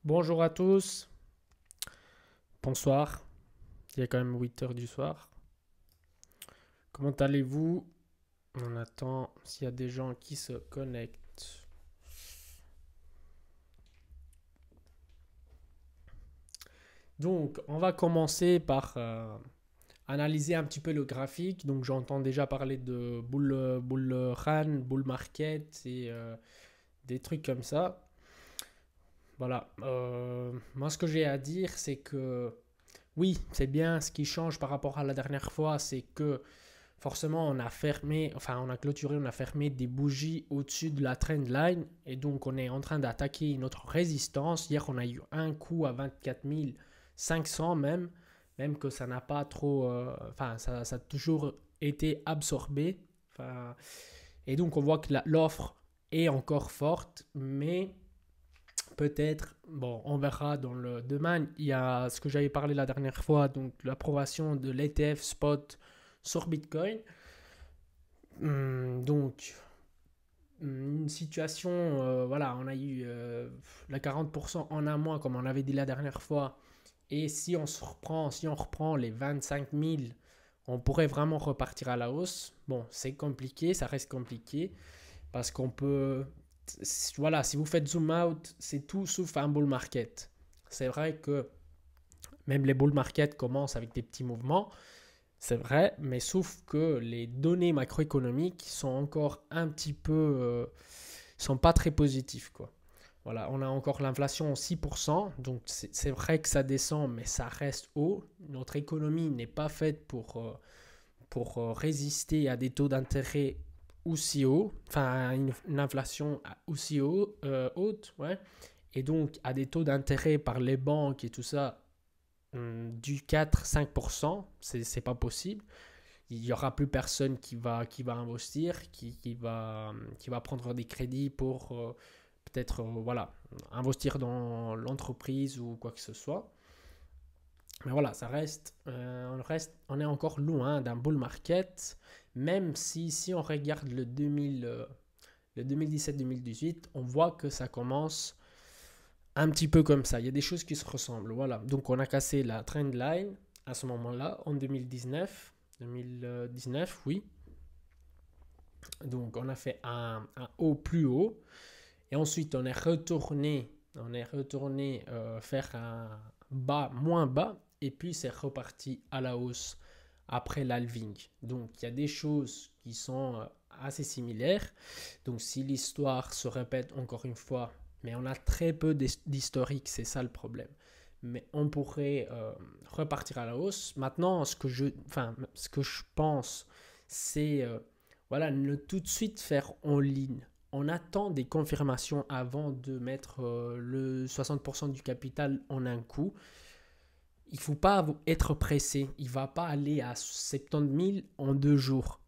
Bonjour à tous, bonsoir, il est quand même 8 heures du soir. Comment allez-vous? On attend s'il y a des gens qui se connectent. Donc, on va commencer par analyser un petit peu le graphique. Donc, j'entends déjà parler de bull run, bull market et des trucs comme ça. Voilà. Moi, ce que j'ai à dire, c'est que oui, c'est bien. Ce qui change par rapport à la dernière fois, c'est que forcément, on a fermé, enfin, on a clôturé, on a fermé des bougies au-dessus de la trend line et donc on est en train d'attaquer notre résistance. Hier, on a eu un coup à 24 500 même que ça n'a pas trop, enfin, ça a toujours été absorbé. Enfin, et donc, on voit que l'offre est encore forte, mais peut-être, bon, on verra dans le demain. Il y a ce que j'avais parlé la dernière fois, donc l'approbation de l'ETF spot sur Bitcoin. Donc, une situation, voilà, on a eu la 40% en un mois, comme on avait dit la dernière fois. Et si on se reprend, si on reprend les 25 000, on pourrait vraiment repartir à la hausse. Bon, c'est compliqué, ça reste compliqué, parce qu'on peut, voilà, si vous faites zoom out, c'est tout sauf un bull market. C'est vrai que même les bull markets commencent avec des petits mouvements, c'est vrai, mais sauf que les données macroéconomiques sont encore un petit peu, sont pas très positives, quoi. Voilà, on a encore l'inflation en 6%, donc c'est vrai que ça descend, mais ça reste haut. Notre économie n'est pas faite pour résister à des taux d'intérêt aussi hauts, enfin à une inflation aussi haute, ouais. Et donc à des taux d'intérêt par les banques et tout ça du 4-5%, c'est pas possible. Il n'y aura plus personne qui va investir, qui va prendre des crédits pour peut-être voilà, investir dans l'entreprise ou quoi que ce soit. Mais voilà, on est encore loin d'un bull market, même si on regarde le 2017-2018, on voit que ça commence un petit peu comme ça. Il y a des choses qui se ressemblent. Voilà. Donc on a cassé la trend line à ce moment-là, en 2019. 2019, oui. Donc on a fait un haut plus haut. Et ensuite on est retourné faire un bas moins bas. Et puis c'est reparti à la hausse après l'halving. Donc il y a des choses qui sont assez similaires. Donc si l'histoire se répète encore une fois, mais on a très peu d'historique, c'est ça le problème. Mais on pourrait repartir à la hausse. Maintenant, ce que je pense, c'est voilà, ne tout de suite faire en ligne. On attend des confirmations avant de mettre le 60% du capital en un coup. Il ne faut pas être pressé. Il ne va pas aller à 70 000 en 2 jours.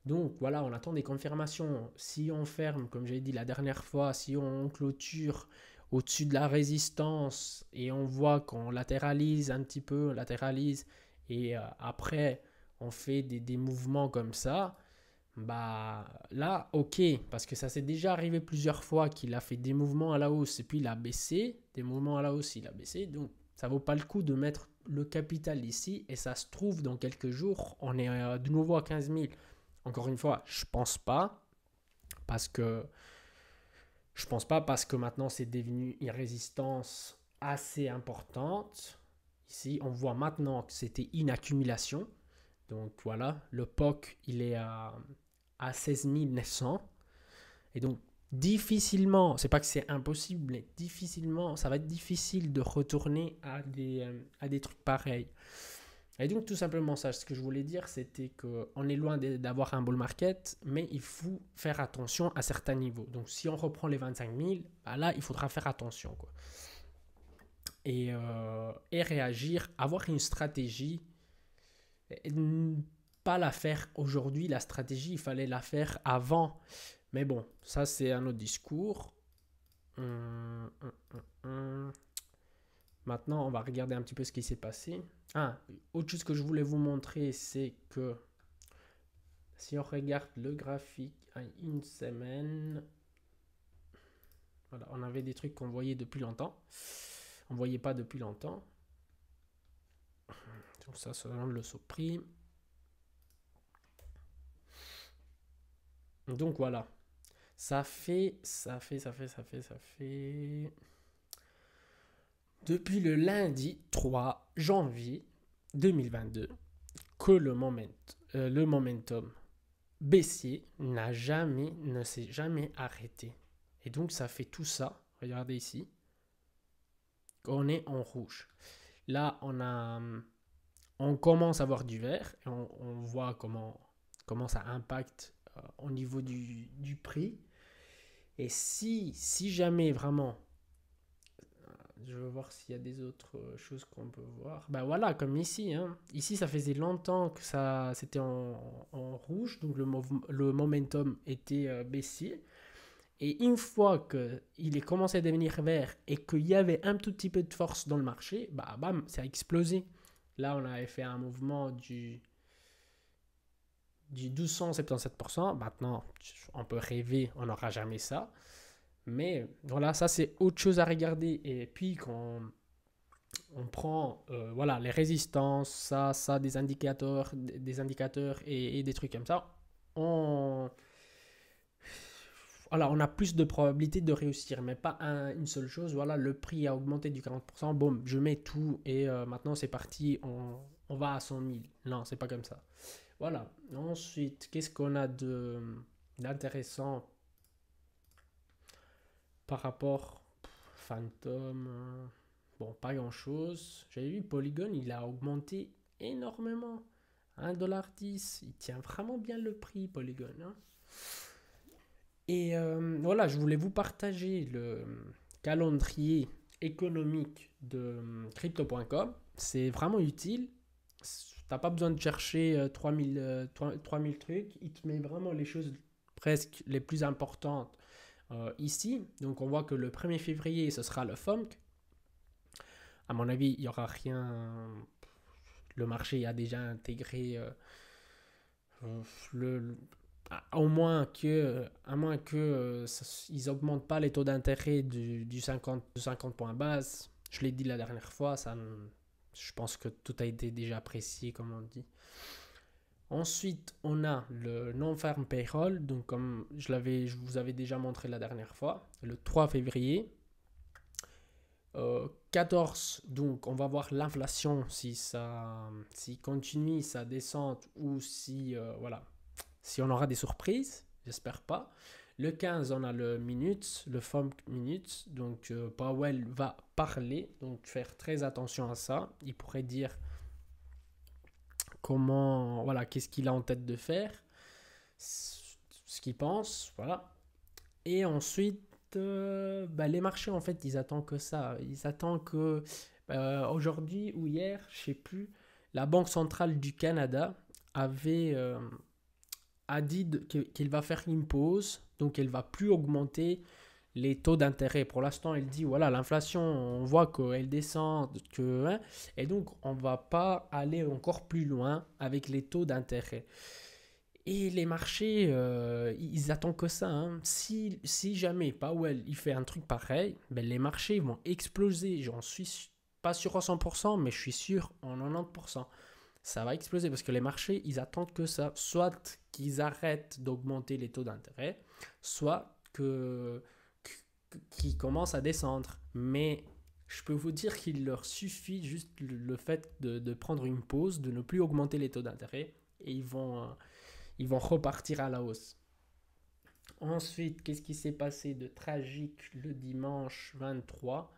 Donc voilà, on attend des confirmations. Si on ferme, comme j'ai dit la dernière fois, si on clôture au-dessus de la résistance et on voit qu'on latéralise un petit peu, on latéralise et après on fait des mouvements comme ça, bah là, ok, parce que ça s'est déjà arrivé plusieurs fois qu'il a fait des mouvements à la hausse et puis il a baissé, des mouvements à la hausse, il a baissé, donc ça vaut pas le coup de mettre le capital ici et ça se trouve dans quelques jours, on est de nouveau à 15 000. Encore une fois, parce que je pense pas parce que maintenant c'est devenu une résistance assez importante. Ici, on voit maintenant que c'était une accumulation. Donc voilà, le POC, il est à 16 900. Et donc, difficilement, c'est pas que c'est impossible, mais difficilement, ça va être difficile de retourner à des trucs pareils. Et donc, tout simplement, ça, ce que je voulais dire, c'était qu'on est loin d'avoir un bull market, mais il faut faire attention à certains niveaux. Donc, si on reprend les 25 000, bah là, il faudra faire attention, quoi. Et réagir, avoir une stratégie, et pas la faire aujourd'hui, la stratégie, il fallait la faire avant. Mais bon, ça, c'est un autre discours. Maintenant, on va regarder un petit peu ce qui s'est passé. Ah, autre chose que je voulais vous montrer, c'est que si on regarde le graphique à une semaine, Voilà, on avait des trucs qu'on voyait depuis longtemps. On ne voyait pas depuis longtemps. Donc ça, selon le sous-prix. Donc voilà. Ça fait. Depuis le lundi 3 janvier 2022 que le momentum baissier ne s'est jamais arrêté. Et donc ça fait tout ça. Regardez ici. On est en rouge. Là, on commence à voir du vert et on voit comment ça impacte au niveau du prix. Et si jamais vraiment, je veux voir s'il y a des autres choses qu'on peut voir. Ben voilà, comme ici. Hein. Ici, ça faisait longtemps que c'était en rouge, donc le momentum était baissier. Et une fois qu'il est commencé à devenir vert et qu'il y avait un tout petit peu de force dans le marché, bah bam, ça a explosé. Là, on avait fait un mouvement du 1277%. Maintenant, on peut rêver, on n'aura jamais ça. Mais voilà, ça c'est autre chose à regarder. Et puis quand on prend voilà, les résistances, ça des indicateurs et des trucs comme ça, voilà, on a plus de probabilité de réussir, mais pas une seule chose. Voilà, le prix a augmenté du 40%. Bon, je mets tout et maintenant c'est parti, on va à 100 000. Non, c'est pas comme ça. Voilà. Ensuite, qu'est-ce qu'on a d'intéressant par rapport Phantom bon, pas grand-chose. J'avais vu Polygon, il a augmenté énormément. 1,10$. Il tient vraiment bien le prix, Polygon. Hein. Et voilà, je voulais vous partager le calendrier économique de crypto.com. C'est vraiment utile. T'as pas besoin de chercher 3000 trucs. Il te met vraiment les choses presque les plus importantes ici. Donc on voit que le 1er février, ce sera le FOMC. À mon avis, il n'y aura rien. Le marché a déjà intégré le, à moins que ils augmentent pas les taux d'intérêt du 50 points base. Je l'ai dit la dernière fois, je pense que tout a été déjà apprécié, comme on dit. Ensuite, on a le non-farm payroll, donc comme je vous avais déjà montré la dernière fois, le 3 février. 14, donc on va voir l'inflation si continue sa descente ou si on aura des surprises, j'espère pas. Le 15, on a le FOMC minutes, donc Powell va parler, donc faire très attention à ça. Il pourrait dire qu'est-ce qu'il a en tête de faire, ce qu'il pense, voilà. Et ensuite, les marchés, en fait, ils attendent que ça. Ils attendent que aujourd'hui ou hier, je sais plus, la Banque centrale du Canada a dit qu'il va faire une pause, donc elle va plus augmenter les taux d'intérêt. Pour l'instant, elle dit voilà, l'inflation, on voit qu'elle descend, et donc on va pas aller encore plus loin avec les taux d'intérêt. Et les marchés, ils attendent que ça. Hein. Si jamais Powell il fait un truc pareil, les marchés vont exploser. J'en suis pas sûr à 100%, mais je suis sûr en 90%. Ça va exploser parce que les marchés, ils attendent que ça. Soit qu'ils arrêtent d'augmenter les taux d'intérêt, soit qu'ils commencent à descendre. Mais je peux vous dire qu'il leur suffit juste le fait de prendre une pause, de ne plus augmenter les taux d'intérêt, et ils vont repartir à la hausse. Ensuite, qu'est-ce qui s'est passé de tragique le dimanche 23 ?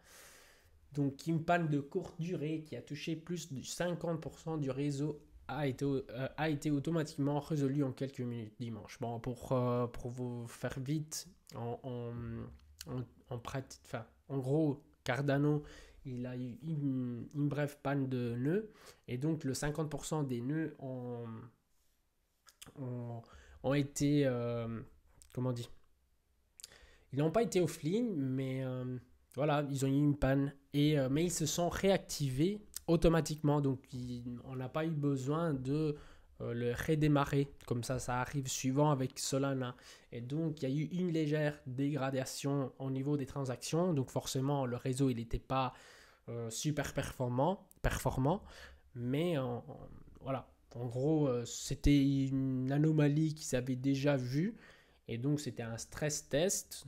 Donc, une panne de courte durée qui a touché plus de 50% du réseau a été automatiquement résolue en quelques minutes dimanche. Bon, pour vous faire vite, en gros, Cardano, il a eu une brève panne de nœuds et donc le 50% des nœuds ont été, comment dire, ils n'ont pas été offline, mais voilà, ils ont eu une panne, mais ils se sont réactivés automatiquement, donc on n'a pas eu besoin de le redémarrer. Comme ça arrive suivant avec Solana. Et donc, il y a eu une légère dégradation au niveau des transactions. Donc, forcément, le réseau, il n'était pas super performant. Mais voilà, en gros, c'était une anomalie qui s'avait déjà vue. Et donc, c'était un stress test.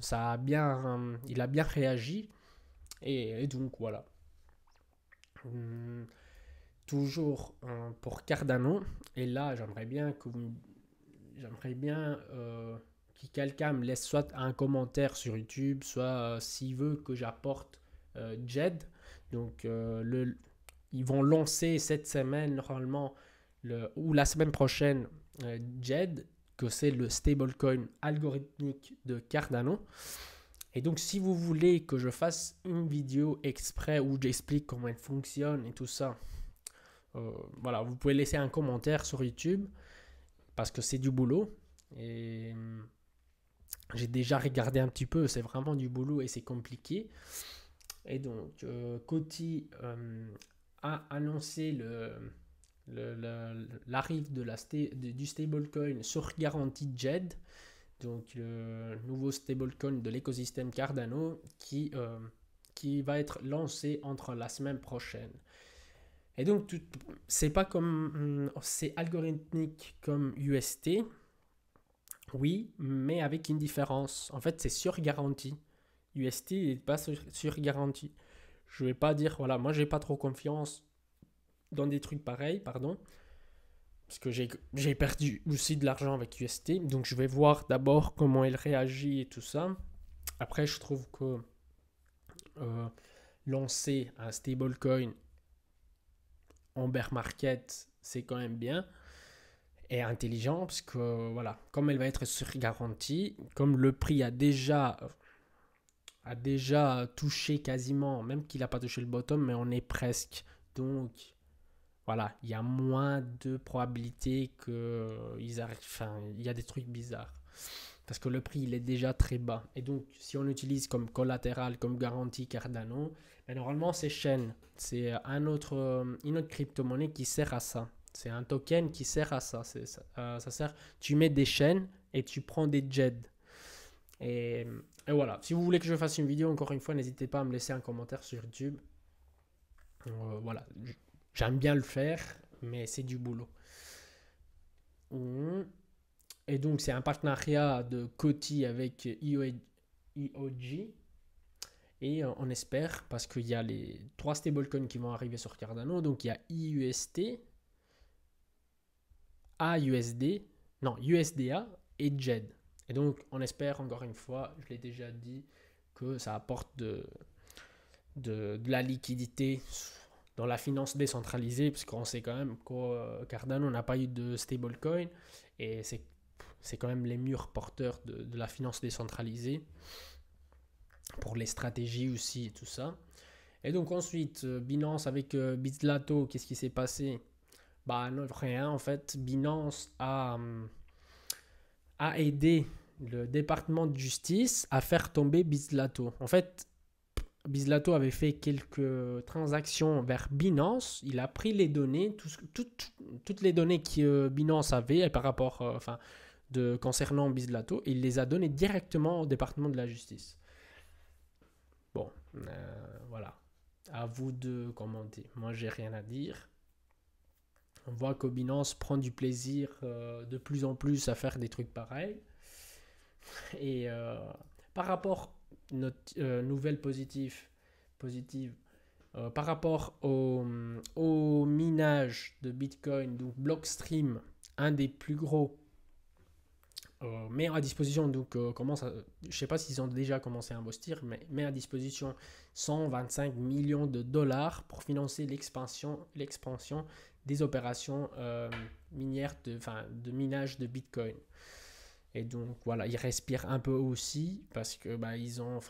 Il a bien réagi. Et donc, voilà. Hum, Toujours pour Cardano. Et là, j'aimerais bien que quelqu'un me laisse soit un commentaire sur YouTube, soit s'il veut que j'apporte JED. Donc, ils vont lancer cette semaine, normalement, ou la semaine prochaine, JED, que c'est le stablecoin algorithmique de Cardano. Et donc, si vous voulez que je fasse une vidéo exprès où j'explique comment elle fonctionne et tout ça, voilà, vous pouvez laisser un commentaire sur YouTube parce que c'est du boulot. Et j'ai déjà regardé un petit peu, c'est vraiment du boulot et c'est compliqué. Et donc, Coty a annoncé l'arrivée du stablecoin sur garantie JED, donc le nouveau stablecoin de l'écosystème Cardano qui va être lancé entre la semaine prochaine. Et donc, c'est pas comme. C'est algorithmique comme UST, oui, mais avec une différence. En fait, c'est sur garantie. UST n'est pas sur garantie. Je vais pas dire, voilà, moi j'ai pas trop confiance dans des trucs pareils, pardon, parce que j'ai perdu aussi de l'argent avec UST. Donc, je vais voir d'abord comment elle réagit et tout ça. Après, je trouve que euh, lancer un stablecoin en bear market, c'est quand même bien et intelligent parce que voilà, comme elle va être sur garantie, comme le prix a déjà touché quasiment, même qu'il n'a pas touché le bottom, mais on est presque. Donc voilà, il y a moins de probabilité qu'ils arrivent. Enfin, il y a des trucs bizarres. Parce que le prix, il est déjà très bas. Et donc, si on utilise comme collatéral, comme garantie Cardano, ben normalement, c'est Chain. C'est une autre crypto-monnaie qui sert à ça. C'est un token qui sert à ça. Ça sert, tu mets des chaînes et tu prends des JED. Et, et voilà. Si vous voulez que je fasse une vidéo, encore une fois, n'hésitez pas à me laisser un commentaire sur YouTube. Voilà. J'aime bien le faire, mais c'est du boulot. Et donc, c'est un partenariat de Coty avec EOG. Et on espère, parce qu'il y a les 3 stablecoins qui vont arriver sur Cardano. Donc, il y a IUST, AUSD, non, USDA et JED. Et donc, on espère, encore une fois, je l'ai déjà dit, que ça apporte de la liquidité dans la finance décentralisée, parce qu'on sait quand même que Cardano n'a pas eu de stablecoin, et c'est quand même les murs porteurs de la finance décentralisée, pour les stratégies aussi et tout ça. Et donc ensuite, Binance avec Bitlato, qu'est-ce qui s'est passé? Bah non, rien en fait. Binance a aidé le département de justice à faire tomber Bitlato. En fait, Bitlato avait fait quelques transactions vers Binance. Il a pris les données, toutes les données que Binance avait par rapport, concernant Bitlato, et il les a données directement au département de la justice. Bon, voilà. À vous de commenter. Moi, j'ai rien à dire. On voit que Binance prend du plaisir de plus en plus à faire des trucs pareils. Et par rapport à notre nouvelle positive, par rapport au minage de Bitcoin, donc Blockstream, un des plus gros, met à disposition, donc je ne sais pas s'ils ont déjà commencé à investir, mais met à disposition 125 millions de dollars pour financer l'expansion des opérations minières de minage de Bitcoin. Et donc voilà, ils respirent un peu aussi parce que ils ont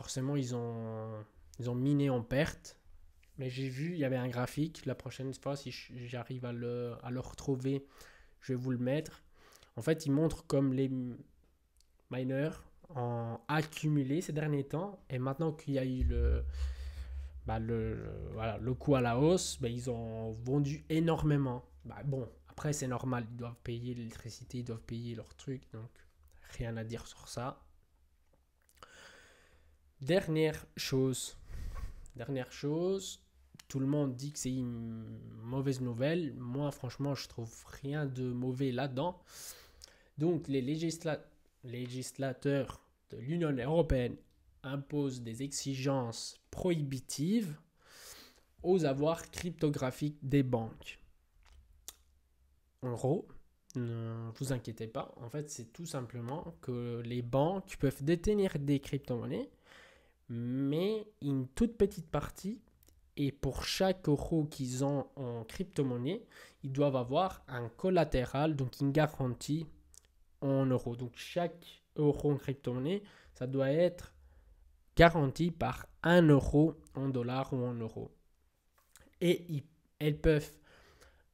miné en perte. Mais j'ai vu, il y avait un graphique. La prochaine fois, si j'arrive à le retrouver, je vais vous le mettre. En fait, il montre comme les miners ont accumulé ces derniers temps. Et maintenant qu'il y a eu le coup à la hausse, ils ont vendu énormément. Bon, Après, c'est normal, ils doivent payer l'électricité, ils doivent payer leurs trucs, donc rien à dire sur ça. Dernière chose, tout le monde dit que c'est une mauvaise nouvelle. Moi, franchement, je trouve rien de mauvais là-dedans. Donc, les législateurs de l'Union européenne imposent des exigences prohibitives aux avoirs cryptographiques des banques. En gros, ne vous inquiétez pas, en fait, c'est tout simplement que les banques peuvent détenir des crypto-monnaies, mais une toute petite partie. Et pour chaque euro qu'ils ont en crypto-monnaie, ils doivent avoir un collatéral, donc une garantie en euros. Donc chaque euro en crypto-monnaie, ça doit être garanti par 1 euro en dollars ou en euros. Et elles peuvent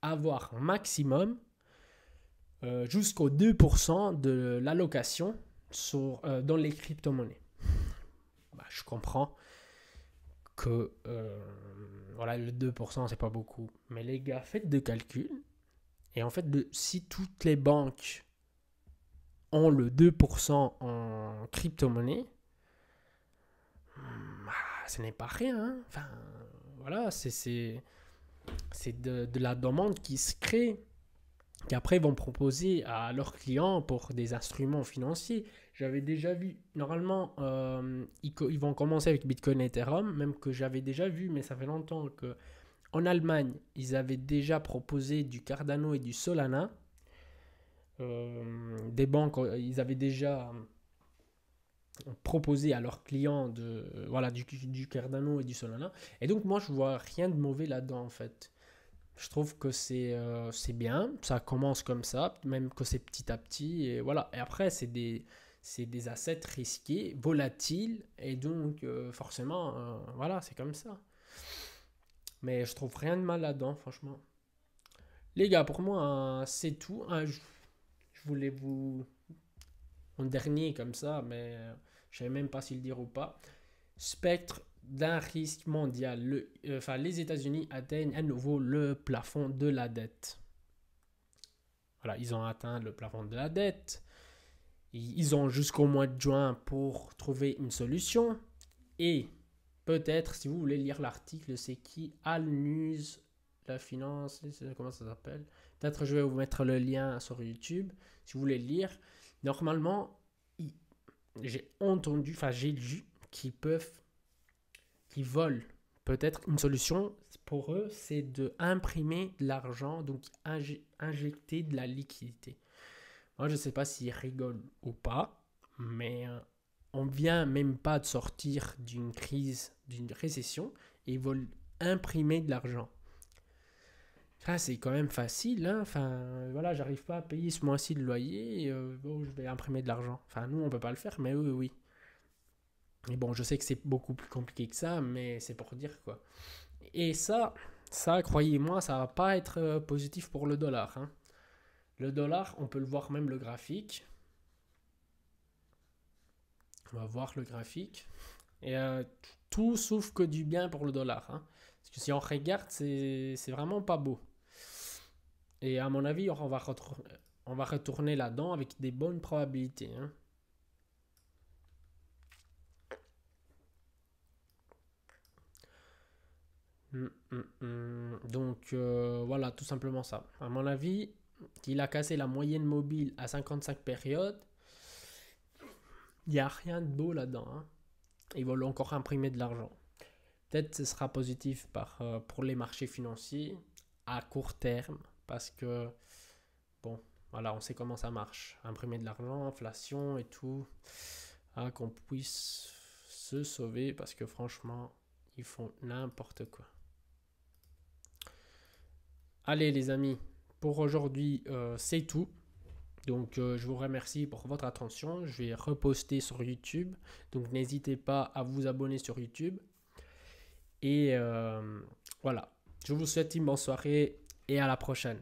avoir maximum jusqu'au 2% de l'allocation dans les crypto-monnaies. Je comprends que voilà, le 2% c'est pas beaucoup. Mais les gars, faites des calculs. Et en fait, si toutes les banques ont le 2% en crypto-monnaie, ce n'est pas rien. Hein. Enfin, voilà, c'est de la demande qui se crée, qu'après vont proposer à leurs clients pour des instruments financiers. J'avais déjà vu, normalement, ils vont commencer avec Bitcoin et Ethereum, même que j'avais déjà vu, mais ça fait longtemps que en Allemagne, ils avaient déjà proposé du Cardano et du Solana. Des banques, ils avaient déjà proposé à leurs clients du Cardano et du Solana. Et donc, moi, je vois rien de mauvais là-dedans, en fait. Je trouve que c'est bien, ça commence comme ça, même que c'est petit à petit. Et voilà. Et après, c'est des assets risqués, volatiles, et donc forcément, voilà, c'est comme ça. Mais je trouve rien de mal là-dedans, franchement. Les gars, pour moi, c'est tout. Je voulais vous... En dernier, comme ça, mais je ne savais même pas si le dire ou pas. Spectre d'un risque mondial. Les États-Unis atteignent à nouveau le plafond de la dette. Voilà, ils ont atteint le plafond de la dette. Ils ont jusqu'au mois de juin pour trouver une solution. Et peut-être, si vous voulez lire l'article, c'est qui? Al News, la finance, comment ça s'appelle? Peut-être je vais vous mettre le lien sur YouTube, si vous voulez lire. Normalement, j'ai lu qu'ils volent. Peut-être une solution pour eux, c'est d'imprimer de l'argent, donc injecter de la liquidité. Moi, je ne sais pas s'ils rigolent ou pas, mais on ne vient même pas de sortir d'une crise, d'une récession, et ils veulent imprimer de l'argent. Ça, c'est quand même facile. Hein. Enfin, voilà, j'arrive pas à payer ce mois-ci le loyer, je vais imprimer de l'argent. Enfin, nous, on ne peut pas le faire, mais eux, oui. Et bon, je sais que c'est beaucoup plus compliqué que ça, mais c'est pour dire quoi. Et ça, croyez-moi, ça va pas être positif pour le dollar. Hein. Le dollar, on peut le voir même le graphique. On va voir le graphique. Et tout sauf que du bien pour le dollar. Hein. Parce que si on regarde, c'est vraiment pas beau. Et à mon avis, on va retourner là-dedans avec des bonnes probabilités. Hein. Donc voilà, tout simplement ça. À mon avis, il a cassé la moyenne mobile à 55 périodes. Il n'y a rien de beau là-dedans. Hein. Ils veulent encore imprimer de l'argent. Peut-être que ce sera positif pour les marchés financiers à court terme. Parce que, bon, voilà, on sait comment ça marche. Imprimer de l'argent, inflation et tout. Qu'on puisse se sauver parce que franchement, ils font n'importe quoi. Allez les amis, pour aujourd'hui, c'est tout. Donc je vous remercie pour votre attention. Je vais reposter sur YouTube. Donc n'hésitez pas à vous abonner sur YouTube. Et voilà, je vous souhaite une bonne soirée et à la prochaine.